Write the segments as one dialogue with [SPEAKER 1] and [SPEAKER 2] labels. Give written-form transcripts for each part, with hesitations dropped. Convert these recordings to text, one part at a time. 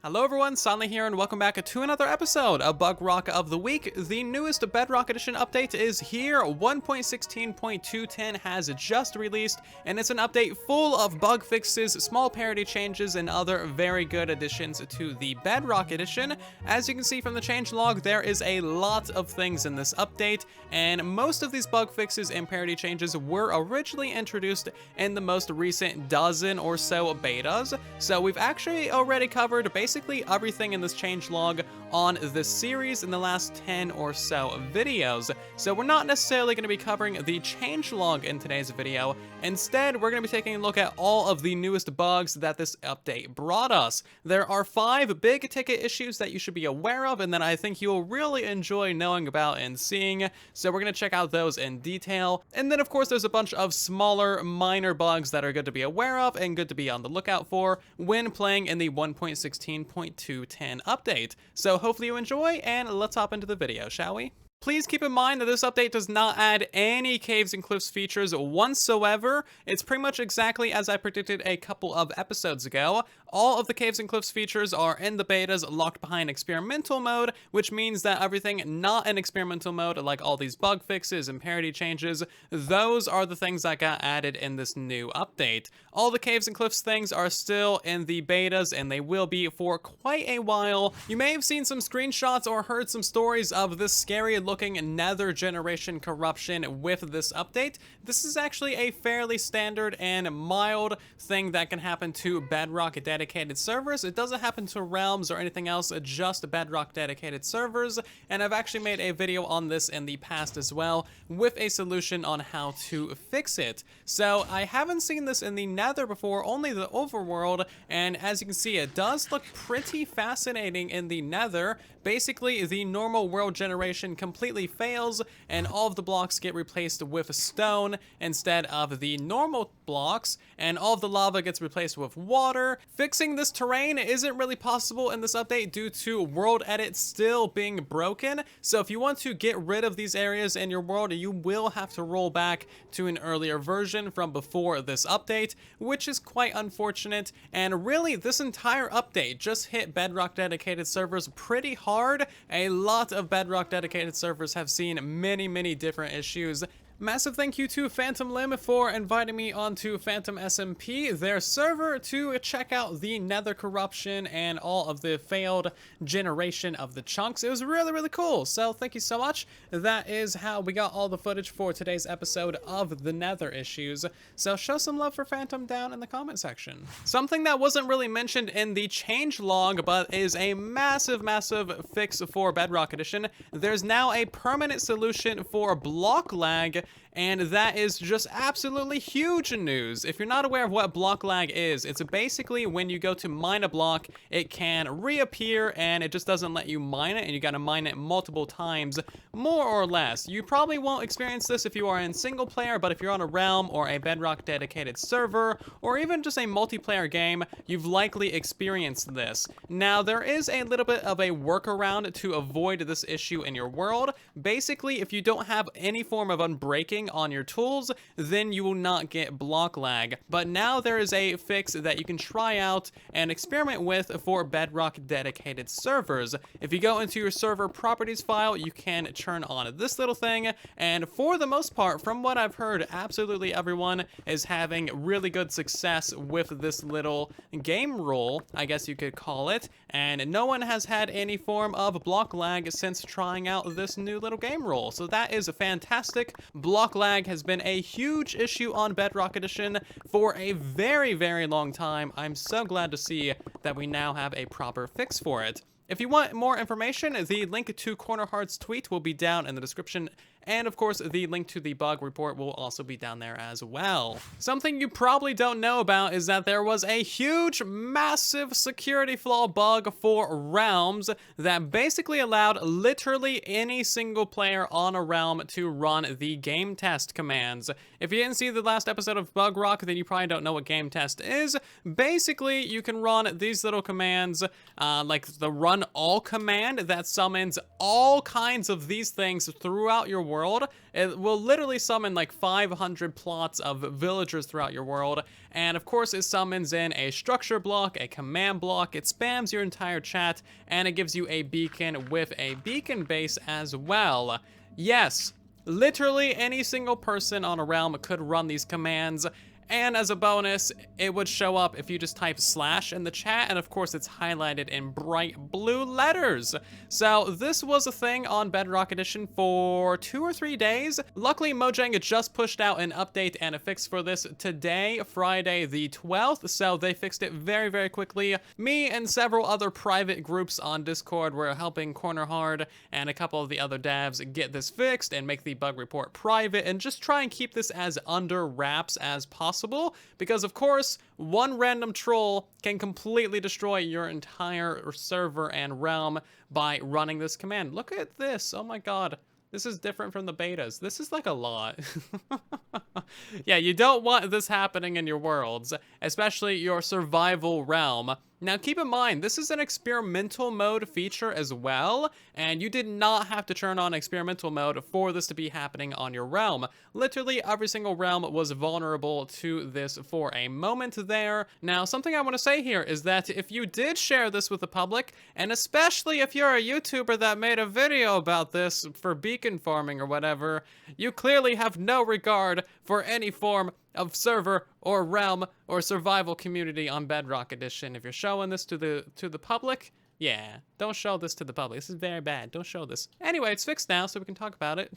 [SPEAKER 1] Hello everyone, Stanley here, and welcome back to another episode of Bugrock of the Week. The newest Bedrock Edition update is here. 1.16.210 has just released, and it's an update full of bug fixes, small parity changes, and other very good additions to the Bedrock Edition. As you can see from the changelog, there is a lot of things in this update, and most of these bug fixes and parity changes were originally introduced in the most recent dozen or so betas. So we've actually already covered basically everything in this changelog on this series in the last 10 or so videos. So we're not necessarily going to be covering the changelog in today's video. Instead, we're going to be taking a look at all of the newest bugs that this update brought us. There are 5 big ticket issues that you should be aware of, and that I think you'll really enjoy knowing about and seeing. So we're going to check out those in detail. And then of course there's a bunch of smaller, minor bugs that are good to be aware of and good to be on the lookout for when playing in the 1.16.210 update. So hopefully you enjoy, and let's hop into the video, shall we? Please keep in mind that this update does not add any caves and cliffs features whatsoever. It's pretty much exactly as I predicted a couple of episodes ago. All of the caves and cliffs features are in the betas locked behind experimental mode, which means that everything not in experimental mode, like all these bug fixes and parity changes, those are the things that got added in this new update. All the caves and cliffs things are still in the betas, and they will be for quite a while. You may have seen some screenshots or heard some stories of this scary looking Nether generation corruption with this update. This is actually a fairly standard and mild thing that can happen to Bedrock dedicated servers. It doesn't happen to realms or anything else, just Bedrock dedicated servers, and I've actually made a video on this in the past as well with a solution on how to fix it. So I haven't seen this in the Nether before, only the overworld, and as you can see, it does look pretty fascinating in the Nether. Basically, the normal world generation completely fails, and all of the blocks get replaced with stone instead of the normal blocks, and all of the lava gets replaced with water. Fixing this terrain isn't really possible in this update due to world edit still being broken, so if you want to get rid of these areas in your world, you will have to roll back to an earlier version from before this update, which is quite unfortunate. And really, this entire update just hit Bedrock dedicated servers pretty hard. A lot of Bedrock dedicated servers have seen many different issues. Massive thank you to Phantom Lim for inviting me onto Phantom SMP, their server, to check out the Nether Corruption and all of the failed generation of the chunks. It was really cool, so thank you so much. That is how we got all the footage for today's episode of the Nether issues, so show some love for Phantom down in the comment section. Something that wasn't really mentioned in the changelog, but is a massive fix for Bedrock Edition, there's now a permanent solution for block lag, and that is just absolutely huge news. If you're not aware of what block lag is, it's basically when you go to mine a block, it can reappear and it just doesn't let you mine it, and you gotta mine it multiple times, more or less. You probably won't experience this if you are in single player, but if you're on a realm or a Bedrock dedicated server, or even just a multiplayer game, you've likely experienced this. Now, there is a little bit of a workaround to avoid this issue in your world. Basically, if you don't have any form of unbreaking on your tools, then you will not get block lag. But now there is a fix that you can try out and experiment with for Bedrock dedicated servers. If you go into your server properties file, you can turn on this little thing, and for the most part, from what I've heard, absolutely everyone is having really good success with this little game rule, I guess you could call it, and no one has had any form of block lag since trying out this new little game rule. So that is fantastic. Block lag has been a huge issue on Bedrock Edition for a very long time. I'm so glad to see that we now have a proper fix for it. If you want more information, the link to Corner Heart's tweet will be down in the description, and of course the link to the bug report will also be down there as well. Something you probably don't know about is that there was a huge, massive security flaw bug for realms that basically allowed literally any single player on a realm to run the game test commands. If you didn't see the last episode of Bugrock, then you probably don't know what game test is. Basically, you can run these little commands, like the run all command that summons all kinds of these things throughout your world. It will literally summon like 500 plots of villagers throughout your world. And of course, it summons in a structure block, a command block, it spams your entire chat, and it gives you a beacon with a beacon base as well. Yes, literally any single person on a realm could run these commands. And as a bonus, it would show up if you just type / in the chat, and of course it's highlighted in bright blue letters. So this was a thing on Bedrock Edition for 2 or 3 days. Luckily, Mojang just pushed out an update and a fix for this today, Friday the 12th, so they fixed it very, very quickly. Me and several other private groups on Discord were helping Corner Hard and a couple of the other devs get this fixed and make the bug report private and just try and keep this as under wraps as possible. Because of course, one random troll can completely destroy your entire server and realm by running this command. Look at this, oh my god. This is different from the betas. This is like a lot. Yeah, you don't want this happening in your worlds, especially your survival realm. Now keep in mind, this is an experimental mode feature as well, and you did not have to turn on experimental mode for this to be happening on your realm. Literally every single realm was vulnerable to this for a moment there. Now something I want to say here is that if you did share this with the public, and especially if you're a YouTuber that made a video about this for beacon farming or whatever, you clearly have no regard for any form of server or realm or survival community on Bedrock Edition. If you're showing this to the public, yeah, don't show this to the public. This is very bad. Don't show this. Anyway, it's fixed now, so we can talk about it.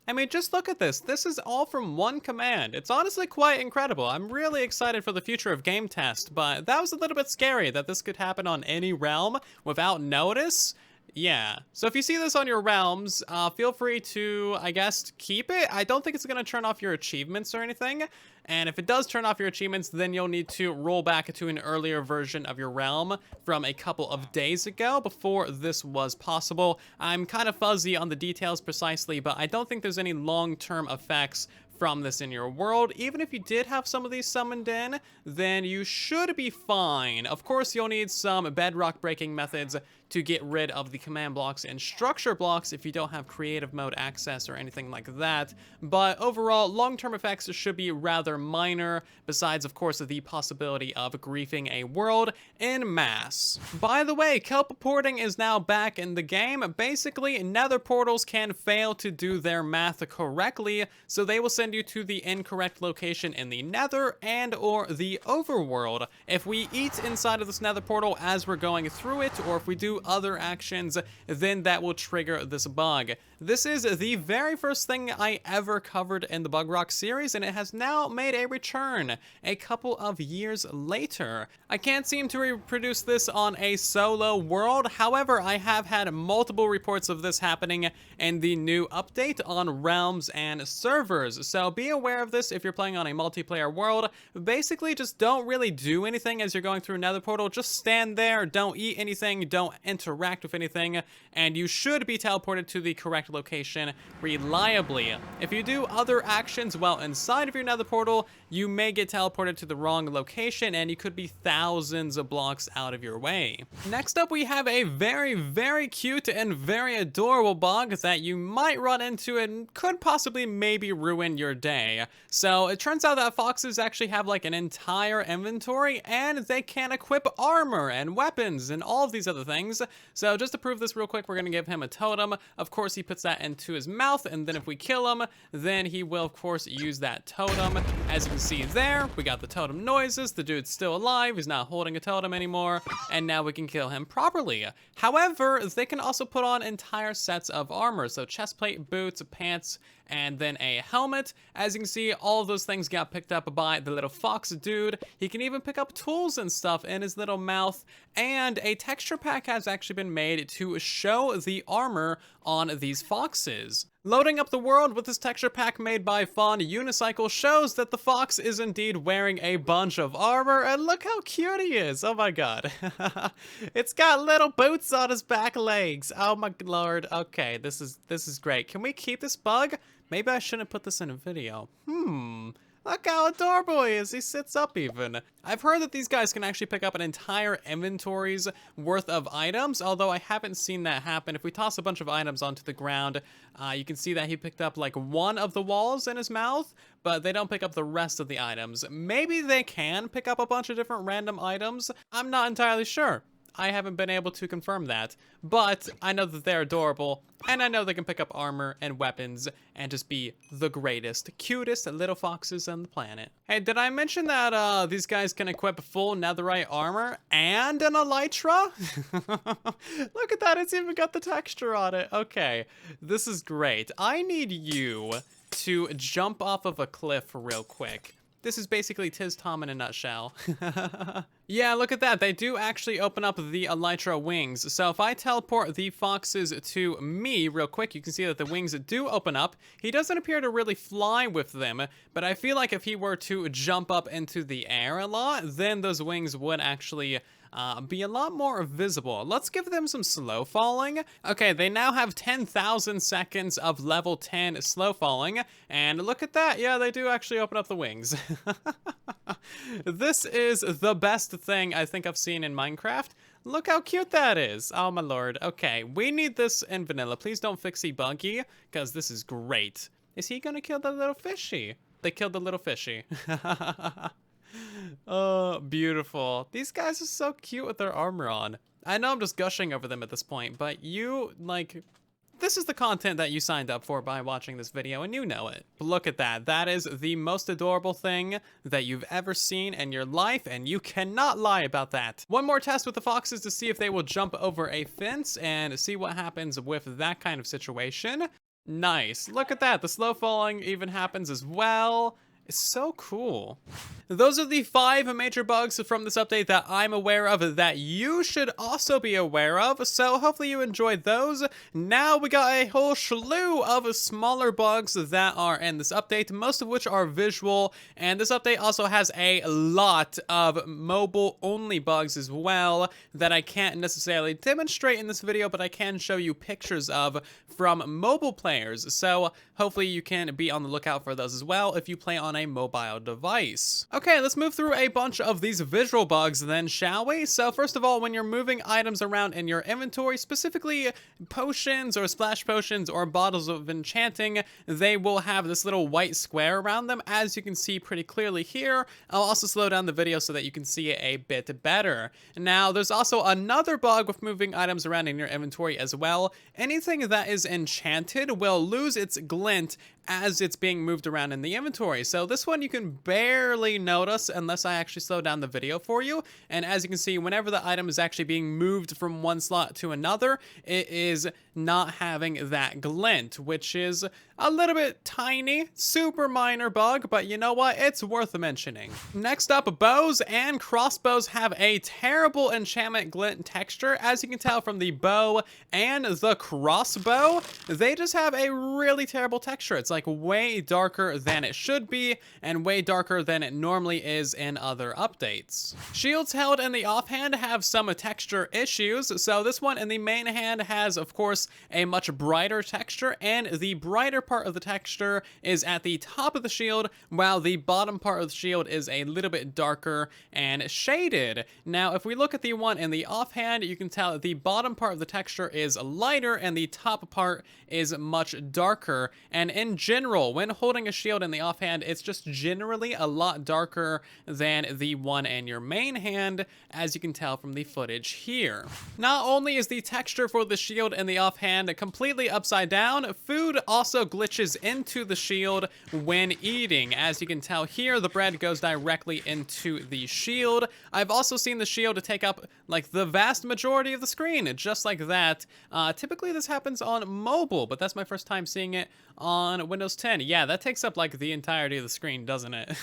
[SPEAKER 1] I mean, just look at this. This is all from one command. It's honestly quite incredible. I'm really excited for the future of gametest, but that was a little bit scary that this could happen on any realm without notice. Yeah, so if you see this on your realms, feel free to, I guess, keep it. I don't think it's going to turn off your achievements or anything, and if it does turn off your achievements, then you'll need to roll back to an earlier version of your realm from a couple of days ago before this was possible. I'm kind of fuzzy on the details precisely, but I don't think there's any long-term effects from this in your world. Even if you did have some of these summoned in, then you should be fine. Of course, you'll need some bedrock breaking methods to get rid of the command blocks and structure blocks if you don't have creative mode access or anything like that. But overall, long-term effects should be rather minor, besides, of course, the possibility of griefing a world en masse. By the way, kelp porting is now back in the game. Basically, nether portals can fail to do their math correctly, so they will send you to the incorrect location in the nether and or the overworld. If we eat inside of this nether portal as we're going through it, or if we do other actions, then that will trigger this bug. This is the very first thing I ever covered in the Bugrock series, and it has now made a return a couple of years later. I can't seem to reproduce this on a solo world. However, I have had multiple reports of this happening in the new update on realms and servers. So be aware of this if you're playing on a multiplayer world. Basically, just don't really do anything as you're going through Nether Portal. Just stand there, don't eat anything, don't interact with anything, and you should be teleported to the correct location reliably. If you do other actions while inside of your nether portal, you may get teleported to the wrong location and you could be thousands of blocks out of your way. Next up, we have a very, very cute and very adorable bug that you might run into and could possibly maybe ruin your day. So it turns out that foxes actually have like an entire inventory and they can equip armor and weapons and all of these other things. So just to prove this real quick, we're going to give him a totem. Of course, he puts that into his mouth, and then if we kill him, then he will of course use that totem. As you can see there, we got the totem noises. The dude's still alive. He's not holding a totem anymore, and now we can kill him properly. However, they can also put on entire sets of armor, so chestplate, boots, pants, and then a helmet. As you can see, all of those things got picked up by the little fox dude. He can even pick up tools and stuff in his little mouth, and a texture pack has actually been made to show the armor on these foxes. Loading up the world with this texture pack made by Fawn Unicycle shows that the fox is indeed wearing a bunch of armor, and look how cute he is. Oh my god. It's got little boots on his back legs. Oh my lord. Okay, this is great. Can we keep this bug? Maybe I shouldn't put this in a video. Look how adorable he is. He sits up even. I've heard that these guys can actually pick up an entire inventory's worth of items, although I haven't seen that happen. If we toss a bunch of items onto the ground, you can see that he picked up like one of the walls in his mouth, but they don't pick up the rest of the items. Maybe they can pick up a bunch of different random items. I'm not entirely sure. I haven't been able to confirm that, but I know that they're adorable, and I know they can pick up armor and weapons and just be the greatest, cutest little foxes on the planet. Hey, did I mention that these guys can equip full netherite armor and an elytra? Look at that, it's even got the texture on it. Okay, this is great. I need you to jump off of a cliff real quick. This is basically Tiz Tom in a nutshell. Yeah, look at that. They do actually open up the elytra wings. So if I teleport the foxes to me real quick, you can see that the wings do open up. He doesn't appear to really fly with them, but I feel like if he were to jump up into the air a lot, then those wings would actually be a lot more visible. Let's give them some slow falling. Okay, they now have 10,000 seconds of level 10 slow falling, and look at that. Yeah, they do actually open up the wings. This is the best thing I think I've seen in Minecraft. Look how cute that is. Oh my lord. Okay, we need this in vanilla. Please don't fixie buggy, because this is great. Is he gonna kill the little fishy? They killed the little fishy. Oh, beautiful. These guys are so cute with their armor on. I know I'm just gushing over them at this point, but you, like, this is the content that you signed up for by watching this video, and you know it. But look at that. That is the most adorable thing that you've ever seen in your life, and you cannot lie about that. One more test with the foxes to see if they will jump over a fence and see what happens with that kind of situation. Nice. Look at that. The slow falling even happens as well. It's so cool. Those are the 5 major bugs from this update that I'm aware of that you should also be aware of, so hopefully you enjoyed those. Now we got a whole slew of smaller bugs that are in this update, most of which are visual, and this update also has a lot of mobile-only bugs as well that I can't necessarily demonstrate in this video, but I can show you pictures of from mobile players, so hopefully you can be on the lookout for those as well if you play on a mobile device. Okay, let's move through a bunch of these visual bugs then, shall we? So first of all, when you're moving items around in your inventory, specifically potions or splash potions or bottles of enchanting, they will have this little white square around them, as you can see pretty clearly here. I'll also slow down the video so that you can see it a bit better. Now, there's also another bug with moving items around in your inventory as well. Anything that is enchanted will lose its glint as it's being moved around in the inventory. So this one you can barely notice unless I actually slow down the video for you. And as you can see, whenever the item is actually being moved from one slot to another, it is not having that glint, which is a little bit tiny, super minor bug, but you know what? It's worth mentioning. Next up, bows and crossbows have a terrible enchantment glint texture. As you can tell from the bow and the crossbow, they just have a really terrible texture. It's like way darker than it should be and way darker than it normally is in other updates. Shields held in the offhand have some texture issues. So this one in the main hand has, of course, a much brighter texture, and the brighter part of the texture is at the top of the shield, while the bottom part of the shield is a little bit darker and shaded. Now, if we look at the one in the offhand, you can tell that the bottom part of the texture is lighter and the top part is much darker. And in general, when holding a shield in the offhand, it's just generally a lot darker than the one in your main hand, as you can tell from the footage here. Not only is the texture for the shield in the offhand completely upside down, food also glitches into the shield when eating. As you can tell here, the bread goes directly into the shield. I've also seen the shield take up like the vast majority of the screen, just like that. Typically this happens on mobile, but that's my first time seeing it on Windows 10. Yeah, that takes up like the entirety of the screen, doesn't it?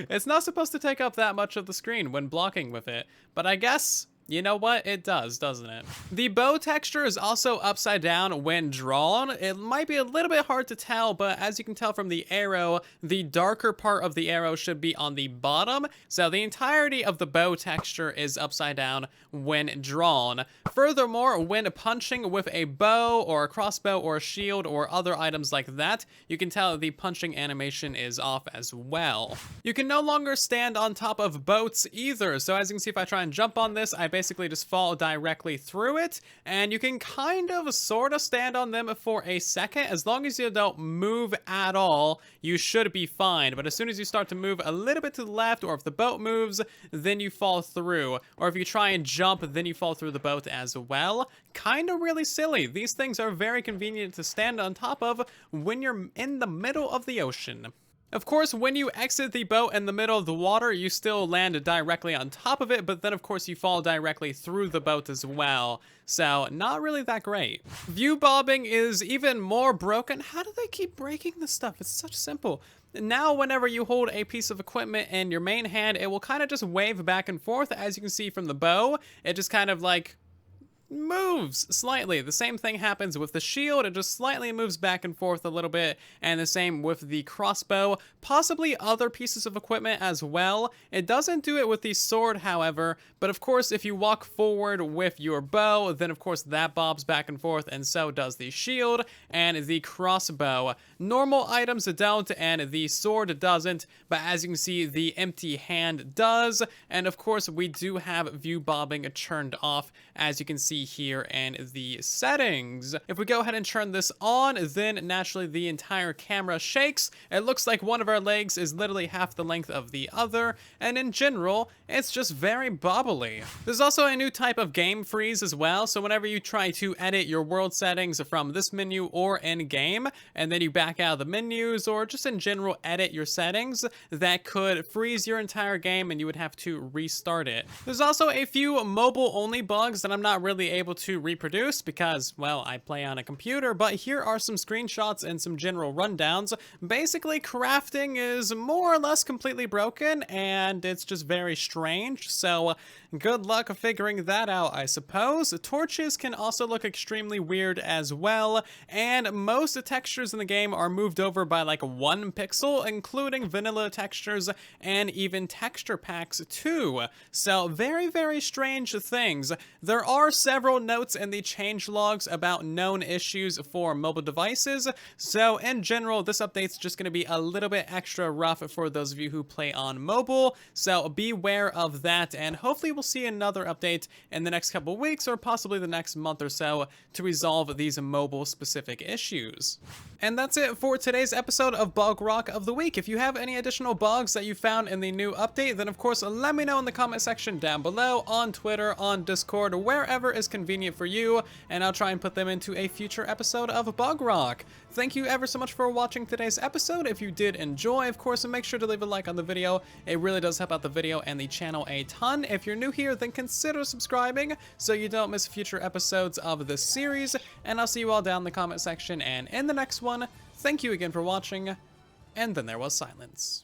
[SPEAKER 1] It's not supposed to take up that much of the screen when blocking with it, but I guess You know what? It does, doesn't it? The bow texture is also upside down when drawn. It might be a little bit hard to tell, but as you can tell from the arrow, the darker part of the arrow should be on the bottom. So the entirety of the bow texture is upside down when drawn. Furthermore, when punching with a bow or a crossbow or a shield or other items like that, you can tell the punching animation is off as well. You can no longer stand on top of boats either. So as you can see, if I try and jump on this, I basically just fall directly through it, and you can kind of sort of stand on them for a second. As long as you don't move at all, you should be fine. But as soon as you start to move a little bit to the left, or if the boat moves, then you fall through. Or if you try and jump, then you fall through the boat as well. Kind of really silly. These things are very convenient to stand on top of when you're in the middle of the ocean. Of course, when you exit the boat in the middle of the water, you still land directly on top of it, but then of course you fall directly through the boat as well. So, not really that great. View bobbing is even more broken. How do they keep breaking this stuff? It's such simple. Now, whenever you hold a piece of equipment in your main hand, it will kind of just wave back and forth. As you can see from the bow, it just kind of like moves slightly. The same thing happens with the shield. It just slightly moves back and forth a little bit, and the same with the crossbow, possibly other pieces of equipment as well. It doesn't do it with the sword, however, but of course if you walk forward with your bow, then of course that bobs back and forth, and so does the shield and the crossbow. Normal items don't, and the sword doesn't, but as you can see, the empty hand does, and of course we do have view bobbing turned off, as you can see here in the settings. If we go ahead and turn this on, then naturally the entire camera shakes. It looks like one of our legs is literally half the length of the other, and in general, it's just very bobbly. There's also a new type of game freeze as well, so whenever you try to edit your world settings from this menu or in game, and then you back out of the menus, or just in general edit your settings, that could freeze your entire game and you would have to restart it. There's also a few mobile only bugs that I'm not really able to reproduce because, well, I play on a computer, but here are some screenshots and some general rundowns. Basically, crafting is more or less completely broken, and it's just very strange, so good luck figuring that out, I suppose. Torches can also look extremely weird as well, and most textures in the game are moved over by like 1 pixel, including vanilla textures and even texture packs too. So very, very strange things. There are several notes in the changelogs about known issues for mobile devices, so in general this update's just going to be a little bit extra rough for those of you who play on mobile, so beware of that, and hopefully we'll see another update in the next couple weeks or possibly the next month or so to resolve these mobile specific issues. And that's it for today's episode of Bugrock of the Week. If you have any additional bugs that you found in the new update, then of course let me know in the comment section down below, on Twitter, on Discord, wherever is convenient for you, and I'll try and put them into a future episode of Bugrock. Thank you ever so much for watching today's episode. If you did enjoy, of course, make sure to leave a like on the video. It really does help out the video and the channel a ton. If you're new here, then consider subscribing so you don't miss future episodes of this series, and I'll see you all down in the comment section and in the next one. Thank you again for watching, and then there was silence.